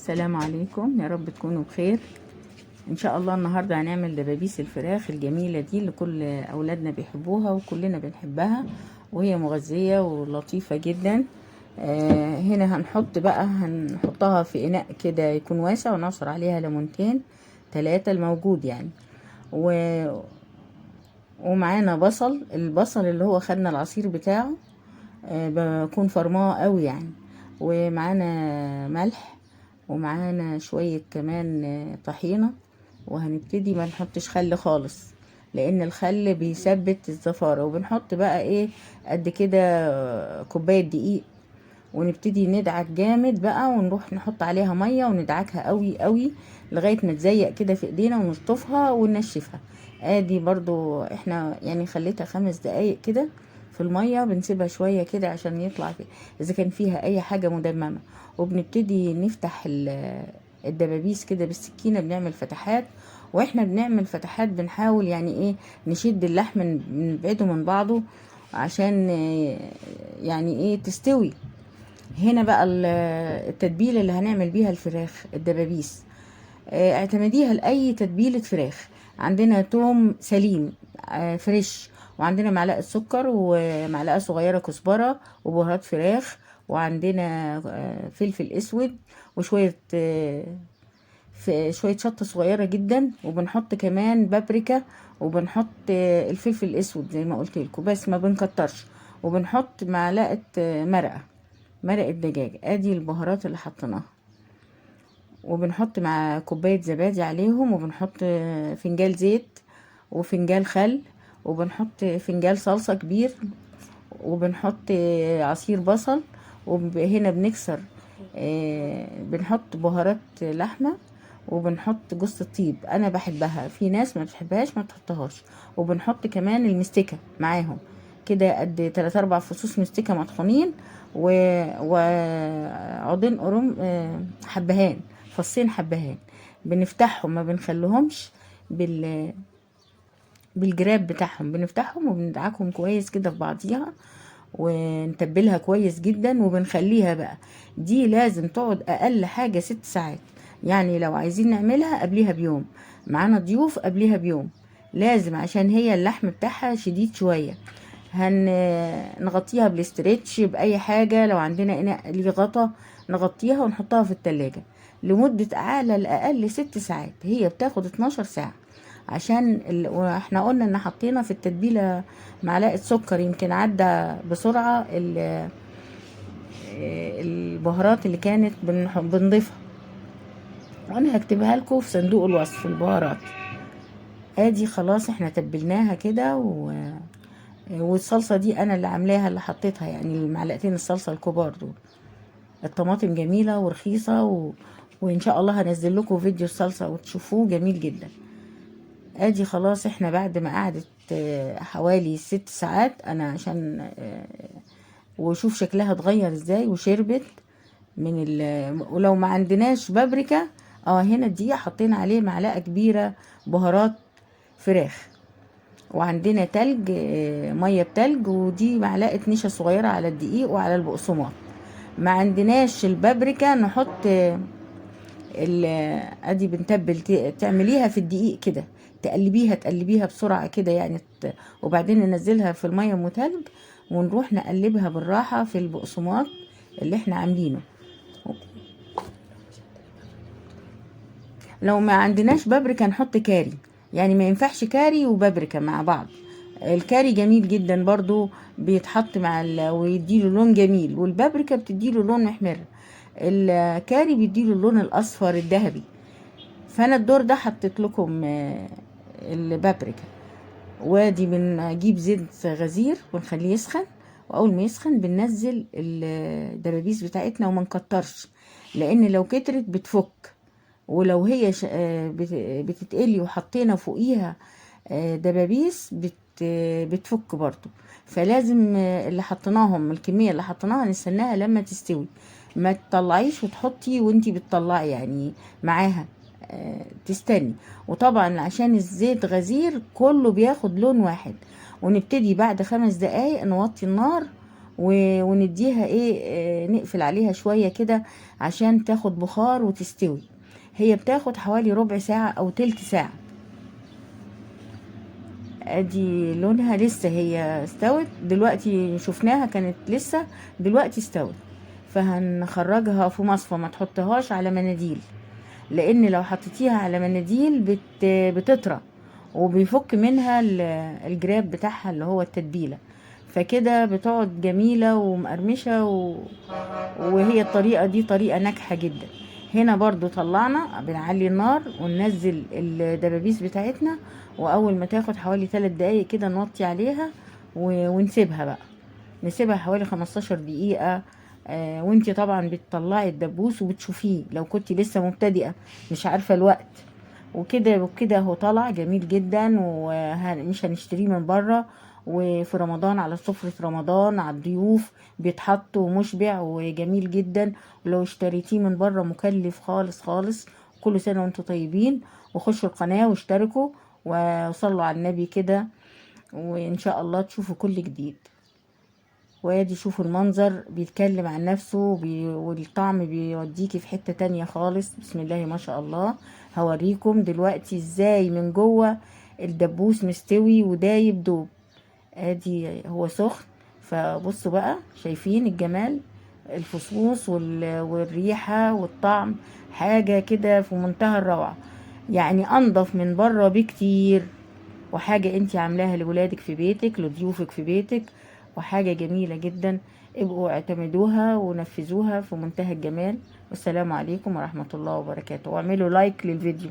السلام عليكم، يا رب تكونوا بخير. ان شاء الله النهارده هنعمل دبابيس الفراخ الجميله دي اللي كل اولادنا بيحبوها وكلنا بنحبها، وهي مغذيه ولطيفه جدا. هنا هنحطها في اناء كده يكون واسع، ونعصر عليها ليمونتين 3 الموجود يعني. ومعانا البصل اللي هو خدنا العصير بتاعه، بكون فرماه قوي يعني. ومعانا ملح، ومعانا شوية كمان طحينة. وهنبتدي ما نحطش خل خالص، لان الخل بيثبت الزفارة. وبنحط بقى ايه قد كده كوباية دقيق، ونبتدي ندعك جامد بقى، ونروح نحط عليها مية وندعكها قوي قوي لغاية ما تزيق كده في ايدينا، ونشطفها وننشفها. ادي برضو احنا يعني خليتها 5 دقايق كده في المية، بنسيبها شوية كده عشان يطلع اذا كان فيها اي حاجة مدممة. وبنبتدي نفتح الدبابيس كده بالسكينة، بنعمل فتحات. واحنا بنعمل فتحات بنحاول يعني ايه نشد اللحم نبعده من بعضه، عشان يعني ايه تستوي. هنا بقى التتبيله اللي هنعمل بيها الفراخ الدبابيس، اعتمديها لاي تتبيله فراخ. عندنا توم سليم فريش، وعندنا معلقه سكر، ومعلقه صغيره كزبره، وبهارات فراخ، وعندنا فلفل اسود، وشويه شويه شطه صغيره جدا. وبنحط كمان بابريكا، وبنحط الفلفل الاسود زي ما قلت لكم، بس ما بنكترش. وبنحط معلقه مرق الدجاج. ادي البهارات اللي حطيناها. وبنحط مع كوباية زبادي عليهم، وبنحط فنجان زيت، وفنجان خل، وبنحط فنجان صلصة كبير، وبنحط عصير بصل. وهنا بنكسر بنحط بهارات لحمة، وبنحط جوز الطيب. انا بحبها، في ناس ما بتحبهاش ما تحطهاش. وبنحط كمان المستكة معاهم كده، قد 3-4 فصوص مستكة مطحونين، وعودين قرم حبهان، فصين حبهان. بنفتحهم، ما بنخليهمش بالجراب بتاعهم، بنفتحهم وبندعكهم كويس كده في بعضيها، ونتبلها كويس جدا. وبنخليها بقى دي لازم تقعد اقل حاجة 6 ساعات. يعني لو عايزين نعملها قبليها بيوم، معانا ضيوف قبليها بيوم لازم، عشان هي اللحم بتاعها شديد شوية. هنغطيها بالاسترتش باي حاجة. لو عندنا اناء ليه غطا نغطيها ونحطها في التلاجة لمدة على الاقل 6 ساعات. هي بتاخد 12 ساعة، عشان واحنا قلنا ان حطينا في التتبيلة معلقة سكر، يمكن عدى بسرعة البهارات اللي كانت بنضيفها. وانا هكتبها لكم في صندوق الوصف البهارات. ادي خلاص احنا تبلناها كده والصلصة دي انا اللي عاملاها، اللي حطيتها يعني المعلقتين الصلصة الكبار دول. الطماطم جميلة ورخيصة وان شاء الله هنزل لكم فيديو الصلصة وتشوفوه جميل جدا. ادي خلاص احنا بعد ما قعدت حوالي 6 ساعات انا عشان وشوف شكلها اتغير ازاي وشربت من ولو ما عندناش بابريكا، هنا دي حطينا عليه معلقة كبيرة بهارات فراخ. وعندنا تلج، مية بتلج، ودي معلقة نشا صغيرة على الدقيق وعلى البقسماط. ما عندناش البابريكا نحط ادي بنتبل. تعمليها في الدقيق كده، تقلبيها بسرعة كده يعني، وبعدين ننزلها في المية متلج، ونروح نقلبها بالراحة في البقسماط اللي احنا عاملينه. لو ما عندناش بابريكا نحط كاري، يعني ما ينفعش كاري وبابريكا مع بعض. الكاري جميل جدا برضو، بيتحط مع ويديله لون جميل، والبابريكا بتديله لون محمر. الكاري بيديله اللون الاصفر الذهبي. فانا الدور ده حطيت لكم البابريكا. وادي بنجيب زيت غزير ونخليه يسخن، واول ما يسخن بننزل الدبابيس بتاعتنا وما نكترش، لان لو كترت بتفك. ولو هي بتتقلي وحطينا فوقيها دبابيس بتفك برضو. فلازم اللي حطيناهم، الكمية اللي حطيناها نستناها لما تستوي. ما تطلعيش وتحطي وانتي بتطلعي يعني معاها، تستني. وطبعا عشان الزيت غزير كله بياخد لون واحد. ونبتدي بعد 5 دقايق نوطي النار، ونديها ايه، نقفل عليها شوية كده عشان تاخد بخار وتستوي. هي بتاخد حوالي ربع ساعة او تلت ساعة. ادي لونها لسه، هي استوت دلوقتي، شفناها كانت لسه، دلوقتي استوت. فهنخرجها في مصفى، ما تحطهاش على مناديل، لان لو حطيتيها على مناديل بتطرى وبيفك منها الجراب بتاعها اللي هو التتبيله. فكده بتقعد جميله ومقرمشه وهي الطريقه دي طريقه ناجحه جدا. هنا برضو طلعنا بنعلي النار وننزل الدبابيس بتاعتنا، واول ما تاخد حوالي 3 دقايق كده نوطي عليها ونسيبها بقى، نسيبها حوالي 15 دقيقة. وانتي طبعا بتطلعي الدبوس وبتشوفيه لو كنت لسه مبتدئة مش عارفة الوقت. وكده وكده هو طلع جميل جدا، ومش هنشتريه من بره. وفي رمضان، على سفرة رمضان، على الضيوف بيتحط ومشبع وجميل جدا. ولو اشتريتيه من بره مكلف خالص خالص. كل سنة وانتم طيبين، وخشوا القناة واشتركوا وصلوا على النبي كده، وان شاء الله تشوفوا كل جديد. وادي شوفوا المنظر بيتكلم عن نفسه، والطعم بيوديكي في حتة تانية خالص. بسم الله ما شاء الله. هوريكم دلوقتي ازاي من جوه الدبوس مستوي ودايب دوب. ادي هو سخن، فبصوا بقى، شايفين الجمال، الفصوص والريحة والطعم، حاجة كده في منتهى الروعة. يعني انضف من بره بكتير، وحاجة انتي عاملاها لولادك في بيتك، لضيوفك في بيتك، وحاجة جميلة جدا. ابقوا اعتمدوها ونفذوها في منتهى الجمال. والسلام عليكم ورحمة الله وبركاته، واعملوا لايك للفيديو.